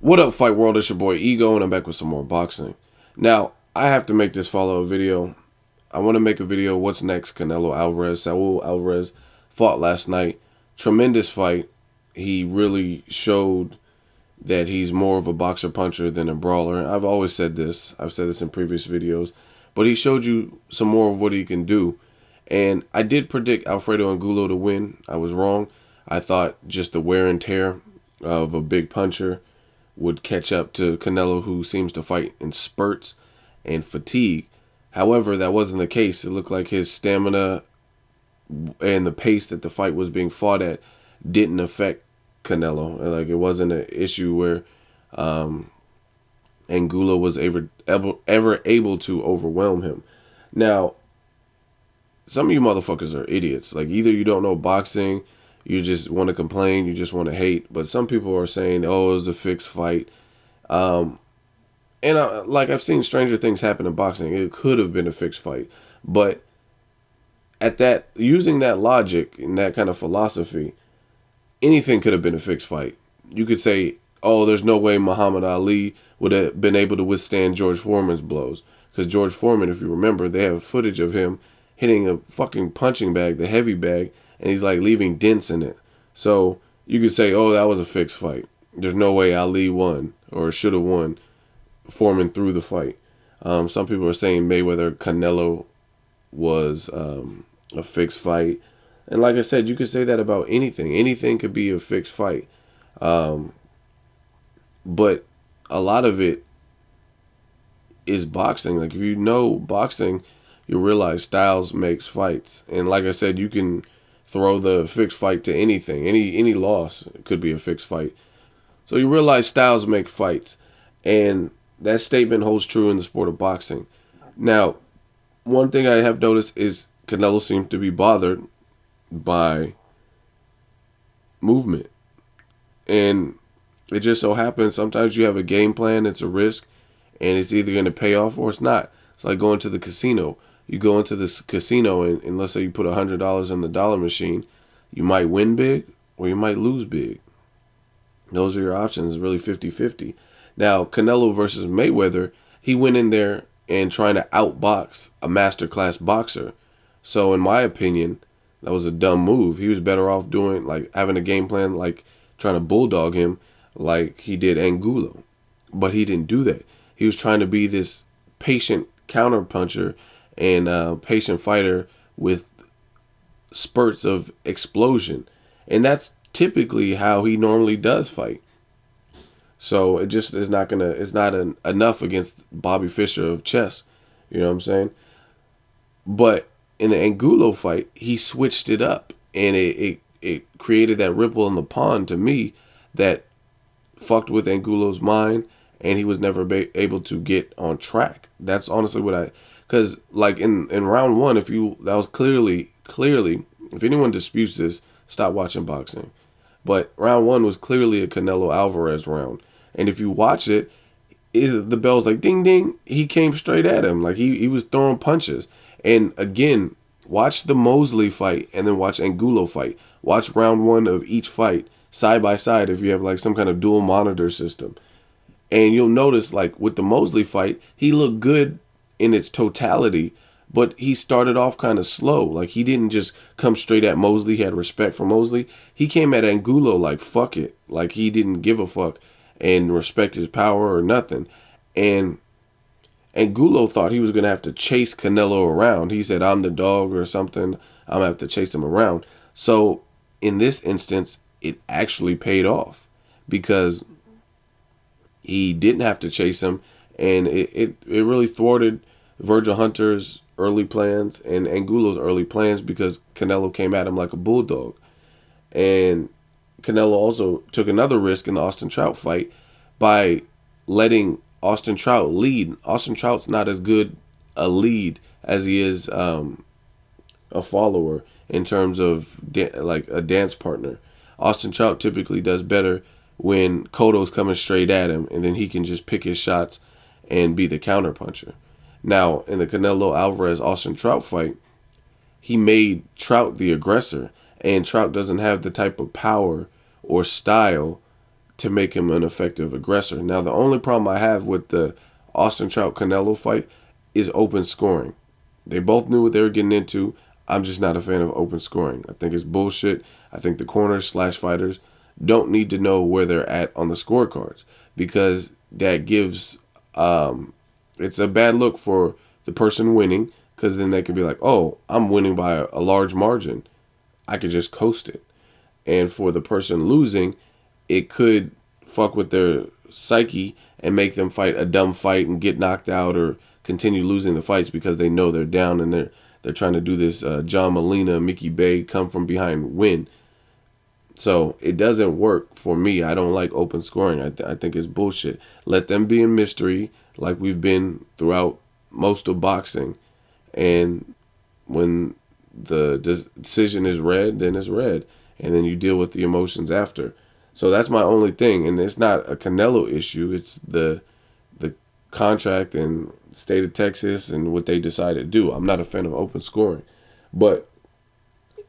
What up, Fight World? It's your boy Ego, and I'm back with some more boxing. Now, I have to make this follow-up video. I want to make a video, what's next? Canelo Alvarez. Saul Alvarez fought last night. Tremendous fight. He really showed that he's more of a boxer-puncher than a brawler. I've always said this. I've said this in previous videos. But he showed you some more of what he can do. And I did predict Alfredo Angulo to win. I was wrong. I thought just the wear and tear of a big puncher would catch up to Canelo, who seems to fight in spurts and fatigue. However, that wasn't the case. It looked like his stamina and the pace that the fight was being fought at didn't affect Canelo. Like, it wasn't an issue where Angulo was ever able to overwhelm him. Now, some of you motherfuckers are idiots. Like, either you don't know boxing, you just want to complain, you just want to hate. But some people are saying, oh, it was a fixed fight. Like, I've seen stranger things happen in boxing. It could have been a fixed fight. But at that, using that logic and that kind of philosophy, anything could have been a fixed fight. You could say, oh, there's no way Muhammad Ali would have been able to withstand George Foreman's blows. Because George Foreman, if you remember, they have footage of him hitting a fucking punching bag, the heavy bag, and he's like leaving dents in it. So you could say, oh, that was a fixed fight. There's no way Ali won or should have won. Foreman threw the fight. Some people are saying Mayweather Canelo was a fixed fight. And like I said, you could say that about anything. Anything could be a fixed fight. But a lot of it is boxing. Like, if you know boxing, you realize styles makes fights. And like I said, you can throw the fixed fight to anything. Any loss could be a fixed fight. So you realize styles make fights. And that statement holds true in the sport of boxing. Now, one thing I have noticed is Canelo seems to be bothered by movement. And it just so happens sometimes you have a game plan, it's a risk, and it's either going to pay off or it's not. It's like going to the casino. You go into this casino and let's say you put $100 in the dollar machine, you might win big or you might lose big. Those are your options. It's really 50-50. Now, Canelo versus Mayweather, he went in there and trying to outbox a masterclass boxer. So in my opinion, that was a dumb move. He was better off doing, like, having a game plan, like trying to bulldog him like he did Angulo. But he didn't do that. He was trying to be this patient counterpuncher and patient fighter with spurts of explosion. And that's typically how he normally does fight. So it just is not gonna. It's not enough against Bobby Fischer of chess. You know what I'm saying? But in the Angulo fight, he switched it up, and it created that ripple in the pond to me that fucked with Angulo's mind, and he was never able to get on track. That's honestly what because like in round one, that was clearly, if anyone disputes this, stop watching boxing. But round one was clearly a Canelo Alvarez round. And if you watch it, the bell's like ding ding. He came straight at him. Like he was throwing punches. And again, watch the Mosley fight and then watch Angulo fight. Watch round one of each fight side by side if you have like some kind of dual monitor system. And you'll notice, like with the Mosley fight, he looked good in its totality, but he started off kind of slow. Like, he didn't just come straight at Mosley. He had respect for Mosley. He came at Angulo like, fuck it. Like, he didn't give a fuck and respect his power or nothing. And Angulo thought he was going to have to chase Canelo around. He said, I'm the dog or something. I'm going to have to chase him around. So, in this instance, it actually paid off because he didn't have to chase him. And it really thwarted Virgil Hunter's early plans and Angulo's early plans because Canelo came at him like a bulldog. And Canelo also took another risk in the Austin Trout fight by letting Austin Trout lead. Austin Trout's not as good a lead as he is a follower in terms of like a dance partner. Austin Trout typically does better when Cotto's coming straight at him, and then he can just pick his shots and be the counterpuncher. Now, in the Canelo Alvarez Austin Trout fight, he made Trout the aggressor, and Trout doesn't have the type of power or style to make him an effective aggressor. Now, the only problem I have with the Austin Trout Canelo fight is open scoring. They both knew what they were getting into. I'm just not a fan of open scoring. I think it's bullshit. I think the corners / fighters don't need to know where they're at on the scorecards, because that gives it's a bad look for the person winning, because then they could be like, oh, I'm winning by a large margin, I could just coast it. And for the person losing, it could fuck with their psyche and make them fight a dumb fight and get knocked out or continue losing the fights because they know they're down and they're trying to do this John Molina, Mickey Bay come from behind win. So it doesn't work for me. I don't like open scoring. I think it's bullshit. Let them be in mystery like we've been throughout most of boxing. And when the decision is red, then it's red. And then you deal with the emotions after. So that's my only thing. And it's not a Canelo issue. It's the contract and state of Texas and what they decided to do. I'm not a fan of open scoring. But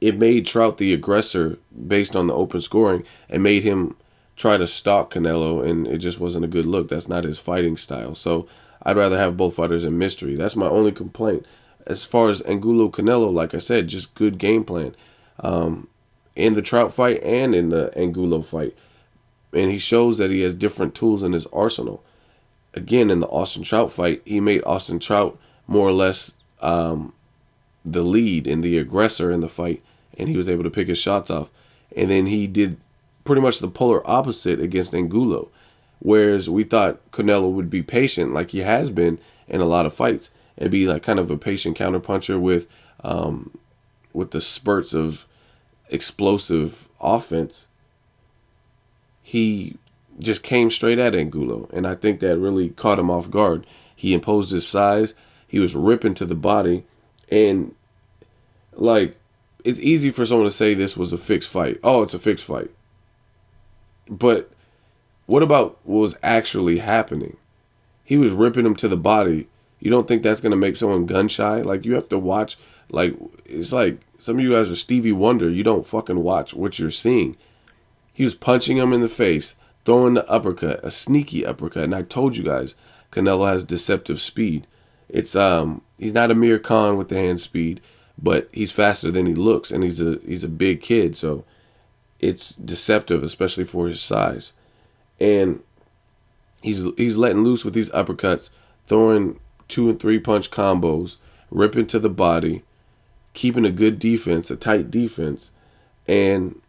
it made Trout the aggressor based on the open scoring and made him try to stalk Canelo, and it just wasn't a good look. That's not his fighting style. So I'd rather have both fighters in mystery. That's my only complaint. As far as Angulo Canelo, like I said, just good game plan. In the Trout fight and in the Angulo fight. And he shows that he has different tools in his arsenal. Again, in the Austin Trout fight, he made Austin Trout more or less the lead and the aggressor in the fight, and he was able to pick his shots off. And then he did pretty much the polar opposite against Angulo, whereas we thought Canelo would be patient like he has been in a lot of fights and be like kind of a patient counterpuncher with the spurts of explosive offense. He just came straight at Angulo, and I think that really caught him off guard. He imposed his size. He was ripping to the body, and like, it's easy for someone to say this was a fixed fight. Oh, it's a fixed fight. But what about what was actually happening? He was ripping him to the body. You don't think that's going to make someone gun shy? Like, you have to watch. Like, it's like some of you guys are Stevie Wonder. You don't fucking watch what you're seeing. He was punching him in the face, throwing the uppercut, a sneaky uppercut. And I told you guys, Canelo has deceptive speed. It's he's not Amir Khan with the hand speed, but he's faster than he looks, and he's a big kid, so it's deceptive, especially for his size. And he's letting loose with these uppercuts, throwing 2 and 3 punch combos, ripping to the body, keeping a good defense, a tight defense, and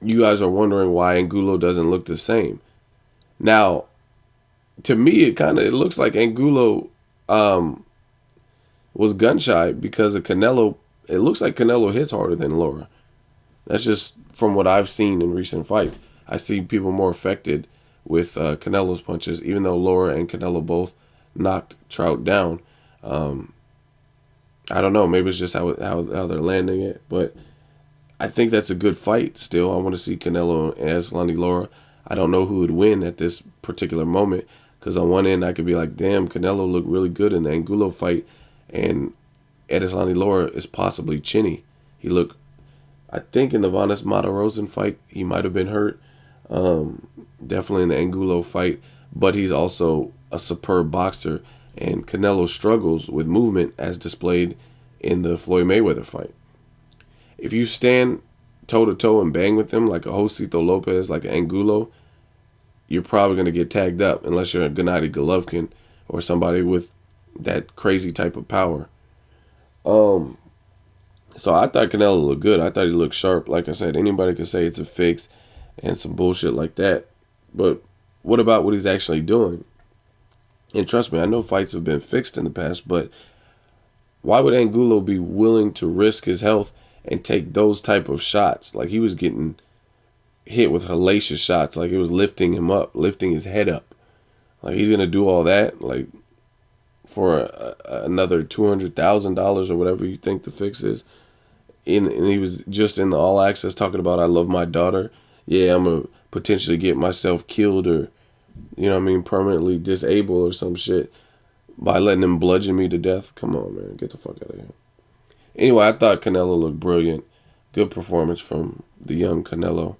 you guys are wondering why Angulo doesn't look the same. Now, to me, it looks like Angulo was gun shy because of Canelo. It looks like Canelo hits harder than Lara. That's just from what I've seen in recent fights. I see people more affected with Canelo's punches, even though Lara and Canelo both knocked Trout down. I don't know. Maybe it's just how they're landing it, but I think that's a good fight still. I want to see Canelo and Erislandy Lara. I don't know who would win at this particular moment, because on one end I could be like, damn, Canelo looked really good in the Angulo fight, and Erislandy Lara is possibly chinny. He looked, I think in the Vanes Mata-Rosen fight, he might have been hurt. Definitely in the Angulo fight, but he's also a superb boxer, and Canelo struggles with movement as displayed in the Floyd Mayweather fight. If you stand toe-to-toe and bang with him like a Josito Lopez, like an Angulo, you're probably going to get tagged up unless you're a Gennady Golovkin or somebody with that crazy type of power. So I thought Canelo looked good. I thought he looked sharp. Like I said, anybody could say it's a fix and some bullshit like that. But what about what he's actually doing? And trust me, I know fights have been fixed in the past, but why would Angulo be willing to risk his health and take those type of shots? Like, he was getting hit with hellacious shots. Like, it was lifting him up, lifting his head up. Like, he's going to do all that, like, for another $200,000 or whatever you think the fix is. And he was just in the All Access talking about, I love my daughter. Yeah, I'm going to potentially get myself killed or, you know what I mean, permanently disabled or some shit by letting him bludgeon me to death. Come on, man. Get the fuck out of here. Anyway, I thought Canelo looked brilliant. Good performance from the young Canelo.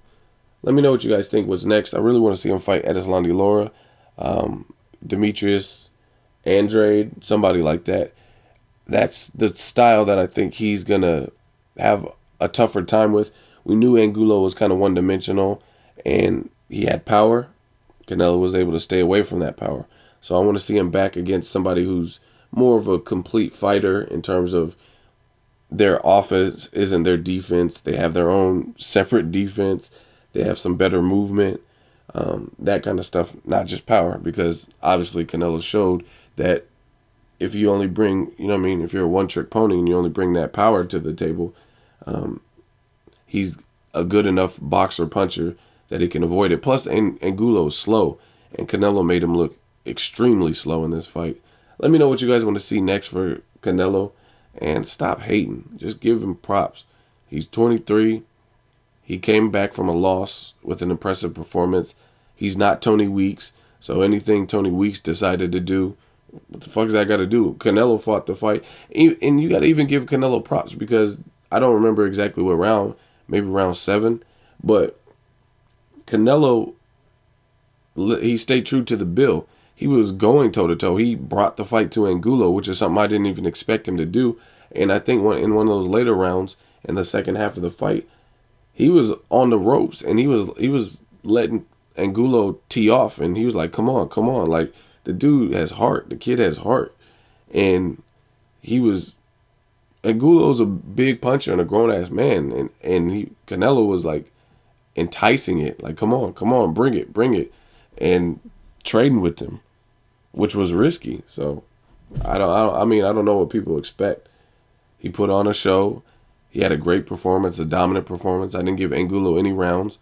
Let me know what you guys think. What's next? I really want to see him fight Erislandy Lara, Demetrius Andrade, somebody like that. That's the style that I think he's gonna have a tougher time with. We knew Angulo was kind of one-dimensional, and he had power. Canelo was able to stay away from that power. So I want to see him back against somebody who's more of a complete fighter in terms of their offense isn't their defense. They have their own separate defense. They have some better movement, that kind of stuff, not just power, because obviously Canelo showed that if you only bring, you know what I mean, if you're a one-trick pony and you only bring that power to the table, he's a good enough boxer puncher that he can avoid it. Plus, Angulo is slow, and Canelo made him look extremely slow in this fight. Let me know what you guys want to see next for Canelo, and stop hating. Just give him props. He's 23. He came back from a loss with an impressive performance. He's not Tony Weeks, so anything Tony Weeks decided to do, what the fuck is that got to do? Canelo fought the fight. And you got to even give Canelo props, because I don't remember exactly what round, maybe round 7, but Canelo, he stayed true to the bill. He was going toe-to-toe. He brought the fight to Angulo, which is something I didn't even expect him to do. And I think in one of those later rounds, in the second half of the fight, he was on the ropes, and he was letting Angulo tee off, and he was like, come on, come on. Like, the dude has heart. The kid has heart. And Angulo's a big puncher and a grown-ass man, and Canelo was like enticing it. Like, come on, bring it. And trading with him, which was risky. So I don't know what people expect. He put on a show. He had a great performance, a dominant performance. I didn't give Angulo any rounds.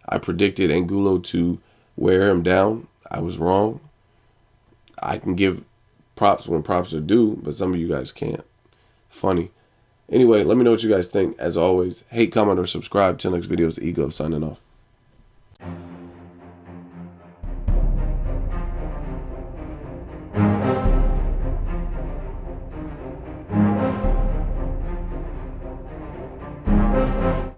I predicted Angulo to wear him down. I was wrong. I can give props when props are due, but some of you guys can't. Funny. Anyway, let me know what you guys think. As always, hate, comment, or subscribe. Till next video, it's Ego signing off.